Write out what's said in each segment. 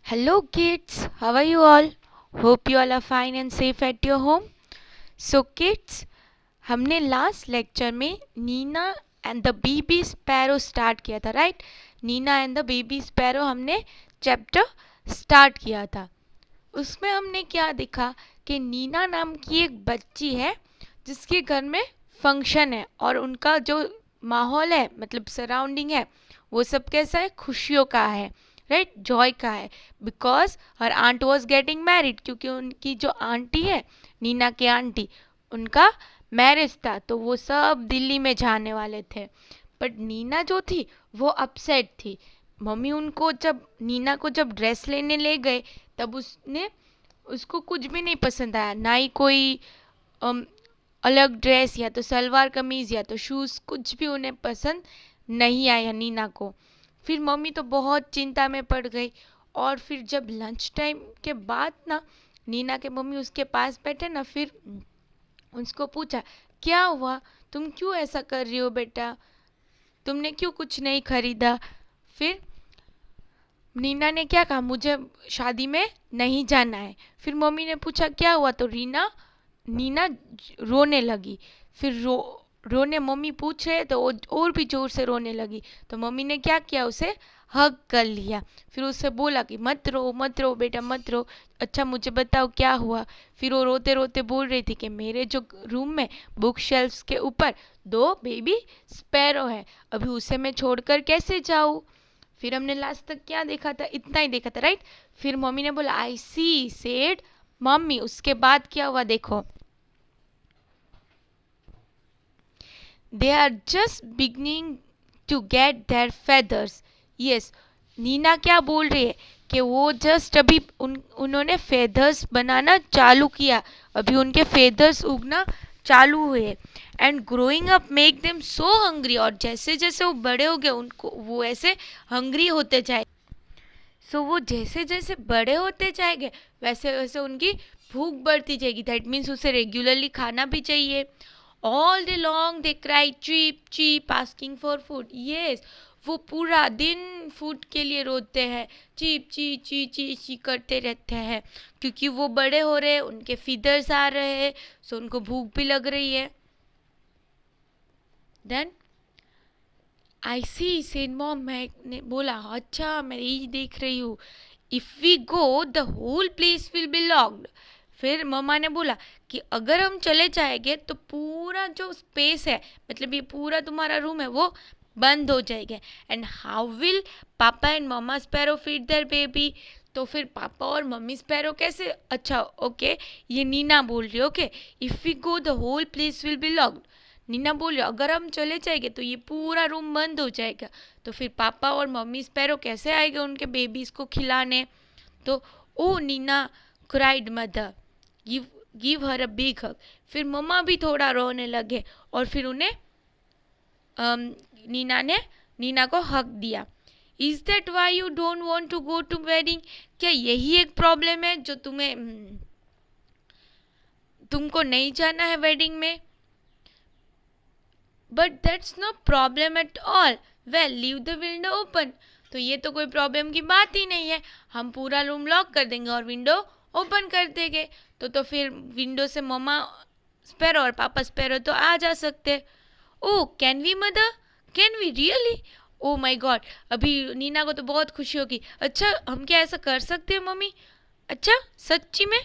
Hello kids, how are you all? Hope you all are fine and safe at your home. So kids, हमने last lecture में Nina and the baby sparrow start किया था, right? Nina and the baby sparrow हमने chapter start किया था. उसमें हमने क्या देखा कि नीना नाम की एक बच्ची है जिसके घर में फंक्शन है और उनका जो माहौल है, मतलब सराउंडिंग है, वो सब कैसा है? खुशियों का है, राइट? जॉय का है. Because her aunt was getting married, क्योंकि उनकी जो आंटी है, नीना की आंटी, उनका मैरिज था, तो वो सब दिल्ली में जाने वाले थे. बट नीना जो थी वो अपसेट थी. मम्मी उनको जब नीना को जब ड्रेस लेने ले गए तब उसको कुछ भी नहीं पसंद आया, ना ही कोई अलग ड्रेस या तो सलवार कमीज़ या तो शूज़, कुछ भी उन्हें पसंद नहीं आया नीना को. फिर मम्मी तो बहुत चिंता में पड़ गई. और फिर जब लंच टाइम के बाद ना नीना के मम्मी उसके पास बैठे ना, फिर उसको पूछा, क्या हुआ? तुम क्यों ऐसा कर रही हो बेटा? तुमने क्यों कुछ नहीं खरीदा? फिर नीना ने क्या कहा? मुझे शादी में नहीं जाना है. फिर मम्मी ने पूछा क्या हुआ, तो नीना रोने लगी. फिर रोने मम्मी पूछ रहे तो वो और भी जोर से रोने लगी. तो मम्मी ने क्या किया? उसे हग कर लिया. फिर उससे बोला कि मत रो बेटा, मत रो. अच्छा मुझे बताओ क्या हुआ? फिर वो रोते रोते बोल रही थी कि मेरे जो रूम में बुक शेल्फ्स के ऊपर 2 बेबी स्पैरो है, अभी उसे मैं छोड़कर कैसे जाऊँ? फिर हमने लास्ट तक क्या देखा था? इतना ही देखा था, राइट? फिर मम्मी ने बोला आई सी सेड मम्मी. उसके बाद क्या हुआ देखो. They are just beginning to get their feathers. Yes, Nina क्या बोल रही है कि वो जस्ट अभी उन्होंने फेदर्स बनाना चालू किया, अभी उनके फेदर्स उगना चालू हुए. And growing up make them so hungry. और जैसे जैसे वो बड़े हो गए उनको वो ऐसे हंग्री होते जाए. सो वो जैसे जैसे बड़े होते जाएंगे वैसे वैसे उनकी भूख बढ़ती जाएगी. दैट मीन्स उसे रेगुलरली खाना भी चाहिए. All day long they cry cheep cheep asking for food. Yes, वो पूरा दिन फूड के लिए रोते हैं, चीप ची ची ची ची करते रहते हैं, क्योंकि वो बड़े हो रहे हैं, उनके फीदर्स आ रहे हैं, सो उनको भूख भी लग रही है. Then I see said mom. मैंने बोला अच्छा मैं यही देख रही हूँ. If we go the whole place will be locked. फिर मम्मा ने बोला कि अगर हम चले जाएंगे तो पूरा जो स्पेस है, मतलब ये पूरा तुम्हारा रूम है, वो बंद हो जाएगा. And how will papa and mamma sparrow feed their baby. तो फिर पापा और मम्मी स्पैरो कैसे? अच्छा ओके, ये नीना बोल रही है. Okay, if we go the whole place will be locked. Nina बोल रही अगर हम चले जाएंगे तो ये पूरा रूम बंद हो जाएगा. तो फिर पापा और मम्मी स्पैरो कैसे आएंगे उनके बेबीज को खिलाने? तो oh Nina cried mother, give give her a big hug. फिर मम्मा भी थोड़ा रोने लगे और फिर उन्हें नीना ने नीना को हक दिया. Is that why you don't want to go to wedding? क्या यही एक प्रॉब्लम है जो तुमको नहीं जाना है वेडिंग में? But that's no problem at all. We'll leave the window open. तो ये तो कोई प्रॉब्लम की बात ही नहीं है, हम पूरा रूम लॉक कर देंगे और विंडो ओपन कर देंगे. तो फिर विंडो से मम्मा स्पैरो और पापा स्पैरो तो आ जा सकते. Oh can we mother, can we really? Oh my god. अभी नीना को तो बहुत खुशी होगी. अच्छा हम क्या ऐसा कर सकते हैं मम्मी? अच्छा सच्ची में?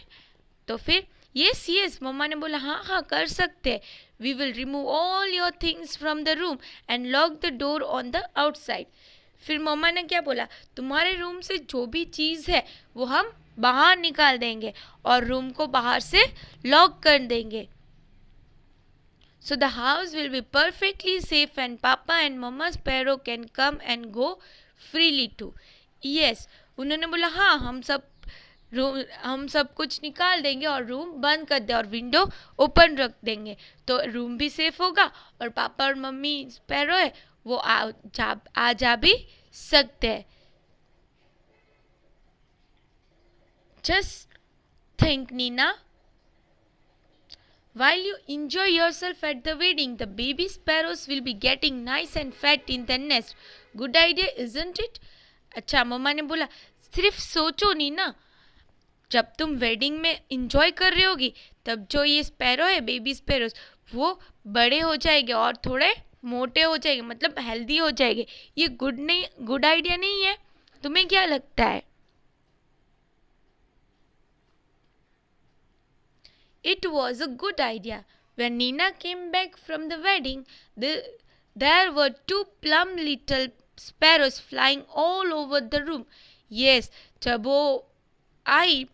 तो फिर यस यस मम्मा ने बोला हाँ हाँ कर सकते. We will remove all your things from the room and lock the door on the outside. फिर मम्मा ने क्या बोला? तुम्हारे रूम से जो भी चीज़ है वो हम बाहर निकाल देंगे और रूम को बाहर से लॉक कर देंगे. So the house will be perfectly safe and Papa and Mama Sparrow can come and go freely too. Yes, उन्होंने बोला हाँ हम सब कुछ निकाल देंगे और रूम बंद कर दे और विंडो ओपन रख देंगे, तो रूम भी सेफ होगा और पापा और मम्मी स्पैरो है वो आ जा भी सकते हैं. Just think Nina, while you enjoy yourself at the wedding, the baby sparrows will be getting nice and fat in the nest. Good idea, isn't it? अच्छा मम्मा ने बोला सिर्फ सोचो नहीं ना, जब तुम वेडिंग में इंजॉय कर रही होगी तब जो ये स्पैरो है, बेबी स्पैरोस, वो बड़े हो जाएंगे और थोड़े मोटे हो जाएंगे, मतलब हेल्दी हो जाएंगे। ये गुड आइडिया नहीं है? तुम्हें क्या लगता है? It was a good idea. When Nina came back from the wedding, there were two plump little sparrows flying all over the room. Yes, जब वो आई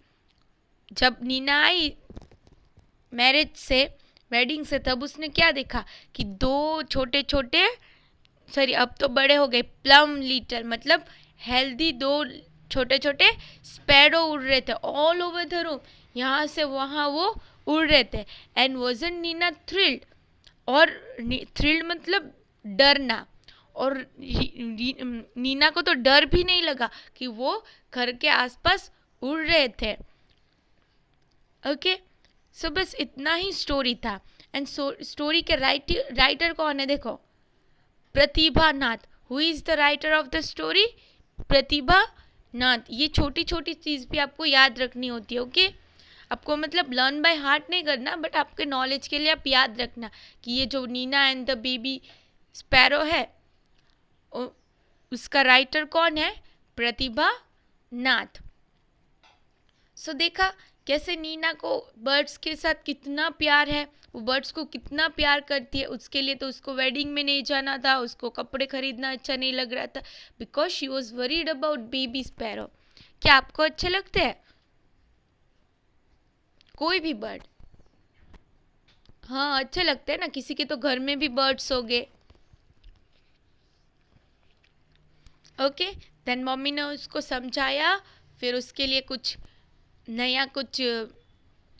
जब नीना आई मैरिज से, वेडिंग से, तब उसने क्या देखा कि दो छोटे छोटे, सॉरी अब तो बड़े हो गए, प्लम लिटल मतलब हेल्दी दो छोटे छोटे स्पैरो उड़ रहे थे ऑल ओवर द रूम, यहाँ से वहाँ वो उड़ रहे थे। एंड वॉजन नीना थ्रिल्ड, और थ्रिल्ड मतलब डरना, और नीना को तो डर भी नहीं लगा कि वो घर के आसपास उड़ रहे थे। ओके, सो बस इतना ही स्टोरी था। एंड स्टोरी के राइटर कौन है? देखो, Pratibha Nath. Who is the writer of the story? Pratibha Nath. ये छोटी छोटी चीज़ भी आपको याद रखनी होती है। ओके, आपको मतलब लर्न बाय हार्ट नहीं करना, बट आपके नॉलेज के लिए आप याद रखना कि ये जो Nina and the baby sparrow है, उसका राइटर कौन है? प्रतिभा नाथ। सो देखा कैसे नीना को बर्ड्स के साथ कितना प्यार है, वो बर्ड्स को कितना प्यार करती है। उसके लिए तो उसको वेडिंग में नहीं जाना था, उसको कपड़े खरीदना अच्छा नहीं लग रहा था, because she was worried about baby sparrow. क्या आपको अच्छे लगते हैं कोई भी बर्ड? हाँ, अच्छे लगते हैं ना, किसी के तो घर में भी बर्ड्स हो गए। ओके, देन मम्मी ने उसको समझाया, फिर उसके लिए कुछ नया कुछ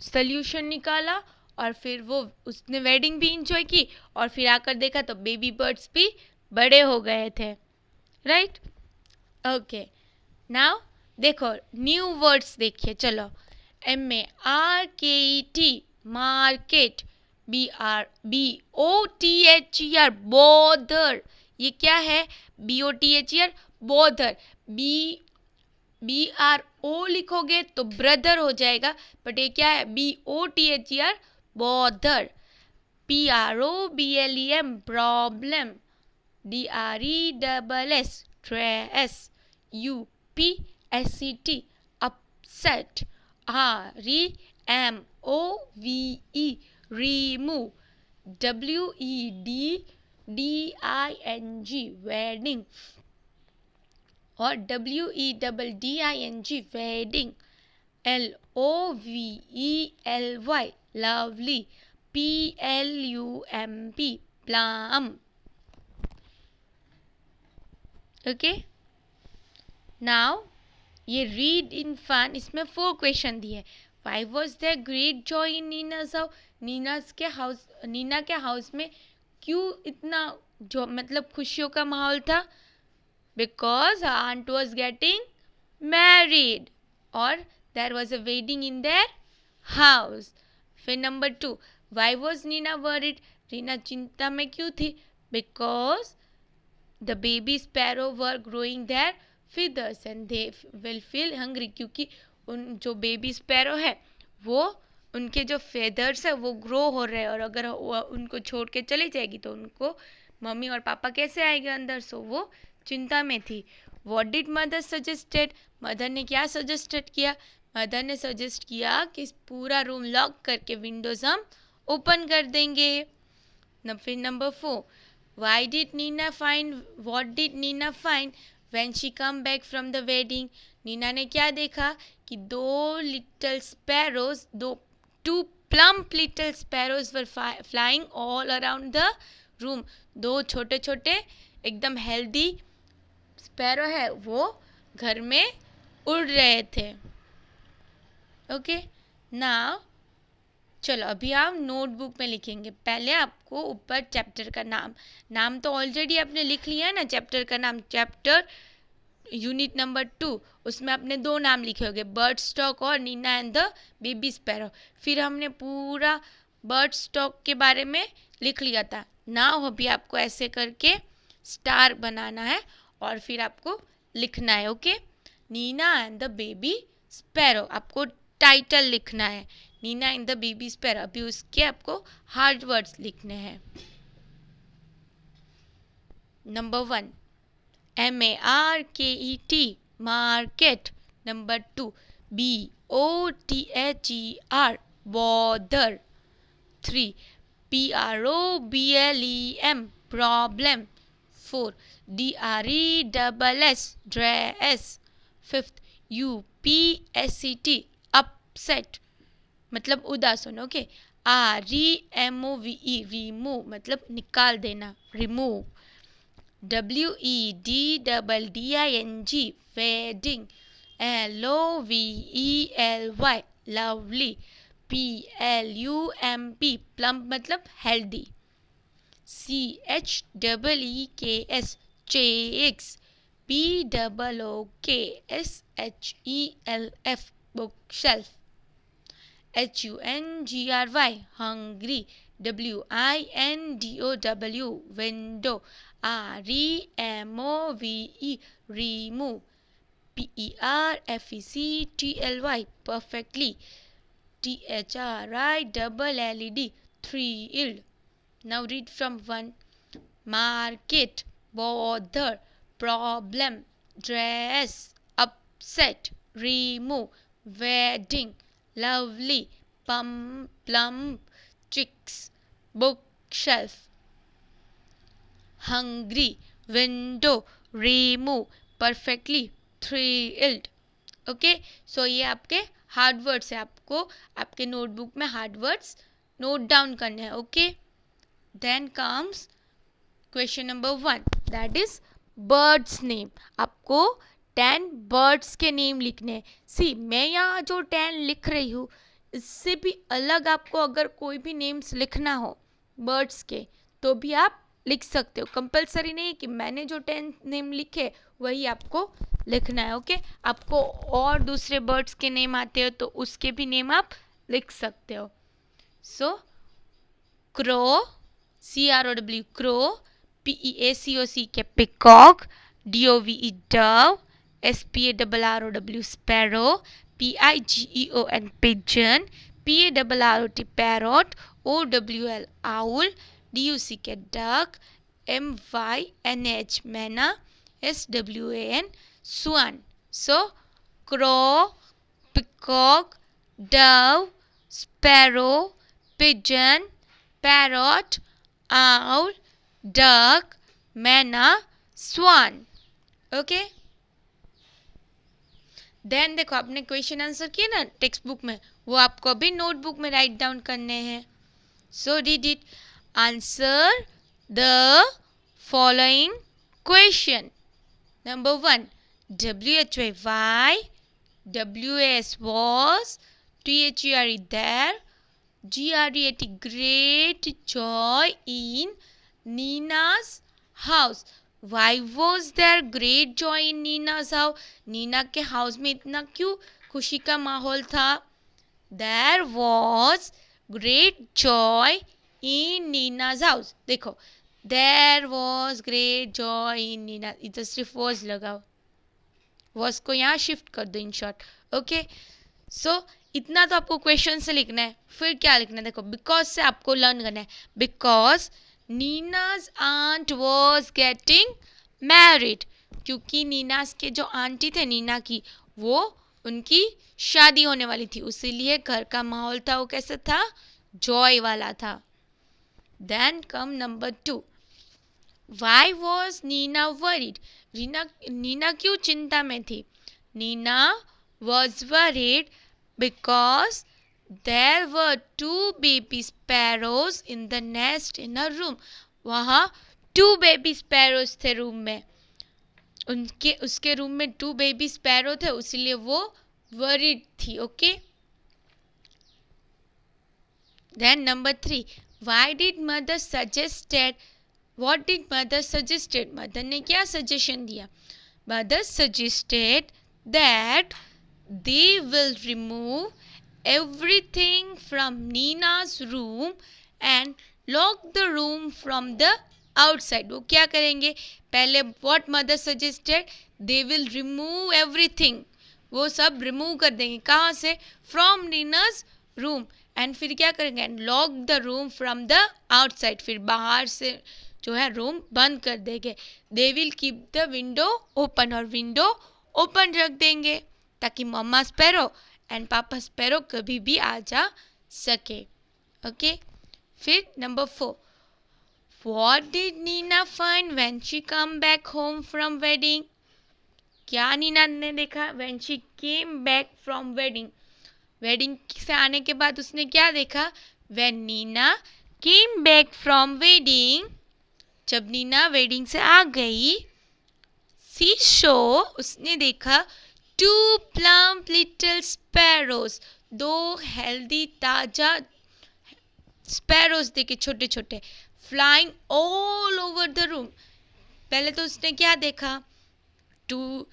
सल्यूशन निकाला, और फिर वो उसने वेडिंग भी इंजॉय की, और फिर आकर देखा तो बेबी बर्ड्स भी बड़े हो गए थे। राइट? ओके, नाउ देखो न्यू वर्ड्स देखिए, चलो। MARKET, market. BOTHER, bother. ये क्या है? BOTHER, bother. BRO लिखोगे तो ब्रदर हो जाएगा, बट ये क्या है? BOTHER, bother. PROBLEM, problem. DRESS, stress. UPSET, upset. REMOVE, remove। WEDDING, wedding, और WEDDING, wedding। LOVELY, lovely। PLUMP, plum। Okay, now ये रीड इन फन, इसमें 4 क्वेश्चन दिए। Why was there great joy in Nina's house? Nina के house में क्यों इतना जो मतलब खुशियों का माहौल था? Because aunt was getting married, और there was a wedding in their house. फिर number 2, why was Nina worried? Nina चिंता में क्यों थी? Because the baby sparrow were growing their feathers and they will feel hungry, क्योंकि उन जो बेबी स्पैरो है वो उनके जो फेदर्स है वो ग्रो हो रहे हैं, और अगर वो उनको छोड़ के चली जाएगी तो उनको मम्मी और पापा कैसे आएंगे अंदर? सो वो चिंता में थी। What did mother suggested? Mother ने क्या सजेस्टेड किया? मदर ने सजेस्ट किया कि पूरा रूम लॉक करके विंडोज हम ओपन कर देंगे। फिर number 4, What did Nina find when she come back from the wedding? Nina ने क्या देखा कि two plump little sparrows were flying all around the room. दो छोटे छोटे एकदम हेल्दी स्पैरो है वो घर में उड़ रहे थे। ओके, नाउ चलो अभी आप नोटबुक में लिखेंगे। पहले आपको ऊपर चैप्टर का नाम तो ऑलरेडी आपने लिख लिया है ना, चैप्टर का नाम, चैप्टर यूनिट नंबर 2, उसमें आपने 2 नाम लिखे होंगे, बर्ड स्टॉक और Nina and the baby sparrow. फिर हमने पूरा बर्ड स्टॉक के बारे में लिख लिया था। नाउ अभी आपको ऐसे करके स्टार बनाना है और फिर आपको लिखना है। Okay, Nina and the baby sparrow, आपको टाइटल लिखना है Nina and the baby sparrow. अभी उसके आपको हार्ड वर्ड्स लिखने हैं। Number 1 MARKET market. Number 2 BOTHER bother. 3 PROBLEM problem. 4 DRESS dress. 5th UPSET upset मतलब उदासन। ओके REMOVE remove मतलब निकाल देना, remove. WEDDING wedding. LOVELY lovely. PLUMP plump मतलब healthy. CHEEKS chicks. BOOKSHELF bookshelf. HUNGRY hungry. WINDOW window. REMOVE remove. PERFECTLY perfectly. THRILLED thrilled. Now read from 1. Market, bother, problem, dress, upset, remove, wedding, lovely, plump, chicks, bookshelf, hungry, window, remove, perfectly, thrilled. Okay so ये आपके hard words है, आपको आपके notebook में hard words note down करने हैं। Okay then comes question number 1 that is birds name. आपको 10 birds के नेम लिखने हैं। सी मैं यहाँ जो 10 लिख रही हूँ इससे भी अलग आपको अगर कोई भी नेम्स लिखना हो बर्ड्स के तो भी आप लिख सकते हो। कंपलसरी नहीं कि मैंने जो 10 नेम लिखे वही आपको लिखना है। ओके आपको और दूसरे बर्ड्स के नेम आते हो तो उसके भी नेम आप लिख सकते हो। सो क्रो CROW क्रो, PEACOC के peacock, DOVE Dove, SPARROW sparrow, PIGEON pigeon, PARROT parrot, OWL owl, DUC के duck, MYNH मैना, SWAN swan. So crow, peacock, dove, sparrow, pigeon, parrot, owl, duck, मैना, swan. ओके देन देखो आपने question answer किए ना text book में, वो आपको अभी नोटबुक में राइट डाउन करने हैं। So read it, answer the following question. Number 1 WHY WAS was, THERE there, GREAT great joy in Nina's house. Why was there great joy in Nina's house? Nina के house में इतना क्यों खुशी का माहौल था? There was great joy in Nina's house. देखो There was great joy in Nina, इधर सिर्फ was लगाओ, was को यहाँ शिफ्ट कर दो इन शॉर्ट। ओके सो इतना तो आपको क्वेश्चन से लिखना है। फिर क्या लिखना है देखो, बिकॉज से आपको लर्न करना है। Because Nina's aunt was getting married, क्योंकि नीनाज के जो आंटी थे नीना की वो उनकी शादी होने वाली थी, इसीलिए घर का माहौल था वो कैसा था, जॉय वाला था। Then come number 2, why was Nina worried, Nina क्यों चिंता में थी? Nina was worried because there were 2 baby sparrows in the nest in a room. वहाँ 2 baby sparrows थे रूम में, उनके उसके रूम में 2 baby sparrow थे, इसलिए वो worried थी। Okay then number 3, why did mother suggested, what did mother suggested, mother ने क्या suggestion दिया? Mother suggested that they will remove everything from Nina's room and lock the room from the outside. वो क्या करेंगे? पहले what mother suggested, they will remove everything, वो सब remove कर देंगे। कहाँ से? From Nina's room. एंड फिर क्या करेंगे? And lock the room from the outside, फिर बाहर से जो है रूम बंद कर देंगे। They will keep the window open, और विंडो ओपन रख देंगे ताकि मम्मा स्पैरो एंड पापा स्पैरो कभी भी आ जा सके। ओके, फिर number 4, What did Nina find when she come back home from wedding? क्या नीना ने देखा when she came back from wedding? Wedding से आने के बाद उसने क्या देखा? When Nina came back from wedding, जब नीना वेडिंग से आ गई, she saw, उसने देखा 2 plump little sparrows, 2 हेल्दी ताजा स्पैरोज देखे, छोटे छोटे, flying all over the room. पहले तो उसने क्या देखा? टू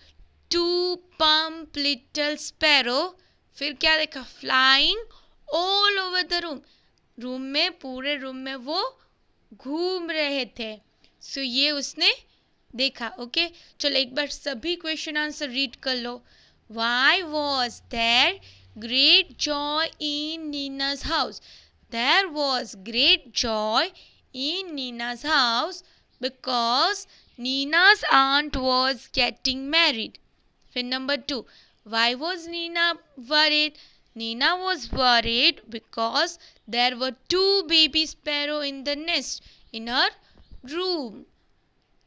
पम्प लिटल स्पैरो, फिर क्या देखा? Flying all over the room, room में, पूरे रूम में वो घूम रहे थे। सो ये उसने देखा। ओके, चलो एक बार सभी क्वेश्चन आंसर रीड कर लो। Why was there great joy in Nina's house? There was great joy in Nina's house because Nina's aunt was getting married. Then number 2, why was Nina worried? Nina was worried because there were 2 baby sparrows in the nest in her room.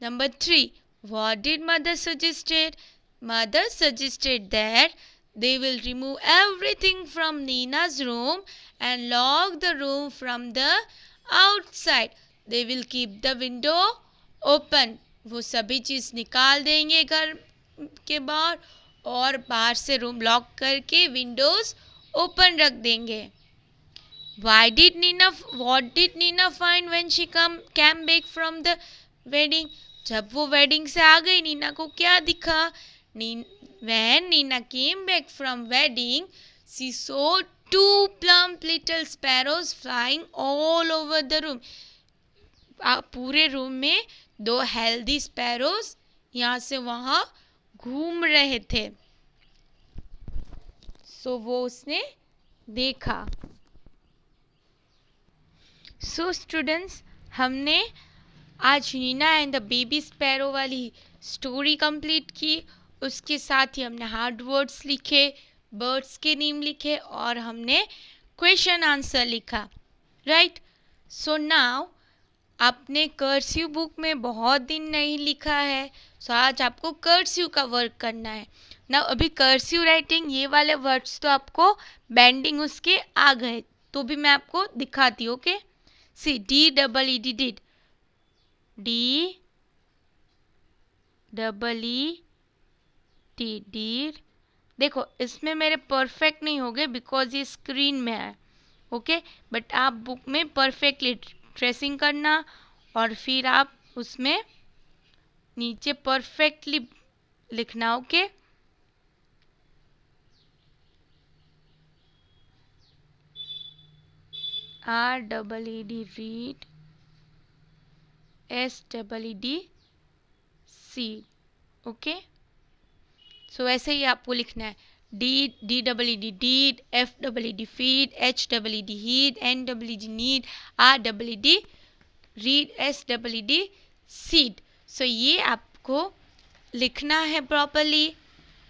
Number 3, what did mother suggested? Mother suggested that they will remove everything from Nina's room and lock the room from the outside. They will keep the window open. वो सभी चीज़ निकाल देंगे घर के बाहर और बाहर से रूम लॉक करके विंडोज ओपन रख देंगे। What did Nina find when she came back from the wedding? जब वो वेडिंग से आ गई, नीना को क्या दिखा? When Nina came back from wedding, she saw 2 plump little sparrows flying all over the room. पूरे रूम में 2 हेल्दी स्पैरोज यहाँ से वहाँ घूम रहे थे। सो वो उसने देखा। सो स्टूडेंट्स, हमने आज Nina and the baby sparrow वाली स्टोरी कंप्लीट की। उसके साथ ही हमने हार्ड वर्ड्स लिखे, बर्ड्स के नेम लिखे और हमने क्वेश्चन आंसर लिखा। राइट, सो नाउ आपने कर्सिव बुक में बहुत दिन नहीं लिखा है, सो आज आपको कर्सिव का वर्क करना है ना। अभी कर्सिव राइटिंग ये वाले वर्ड्स तो आपको बेंडिंग उसके आ गए, तो भी मैं आपको दिखाती हूँ। Okay, see DEED, did, DEED। देखो इसमें मेरे परफेक्ट नहीं हो गए बिकॉज ये स्क्रीन में है। ओके, बट आप बुक में परफेक्टली ट्रेसिंग करना और फिर आप उसमें नीचे परफेक्टली लिखना। Okay, REED, reed, SEED, seed. Okay, so ऐसे ही आपको लिखना है। DEED, deed, FEED, feed, HEED, heed, NEED, need, REED, reed, SEED, seed. So ये आपको लिखना है प्रॉपरली।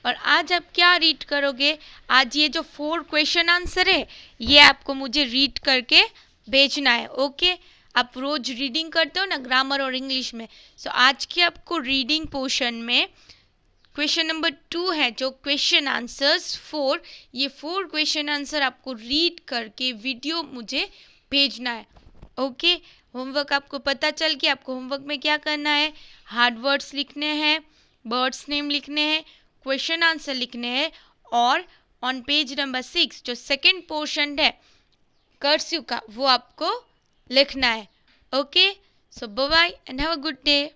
और आज आप क्या रीड करोगे? आज ये जो 4 क्वेश्चन आंसर है ये आपको मुझे रीड करके भेजना है। ओके, आप रोज रीडिंग करते हो ना ग्रामर और इंग्लिश में, सो आज के आपको रीडिंग पोर्शन में क्वेश्चन नंबर 2 है जो क्वेश्चन आंसर्स 4, ये 4 क्वेश्चन आंसर आपको रीड करके वीडियो मुझे भेजना है। ओके, होमवर्क आपको पता चल कि आपको होमवर्क में क्या करना है। हार्ड वर्ड्स लिखने हैं, बर्ड्स नेम लिखने हैं, क्वेश्चन आंसर लिखने हैं और ऑन पेज नंबर 6 जो सेकंड पोर्शन है कर्सिव का वो आपको लिखना है। Okay, so bye bye and have a good day.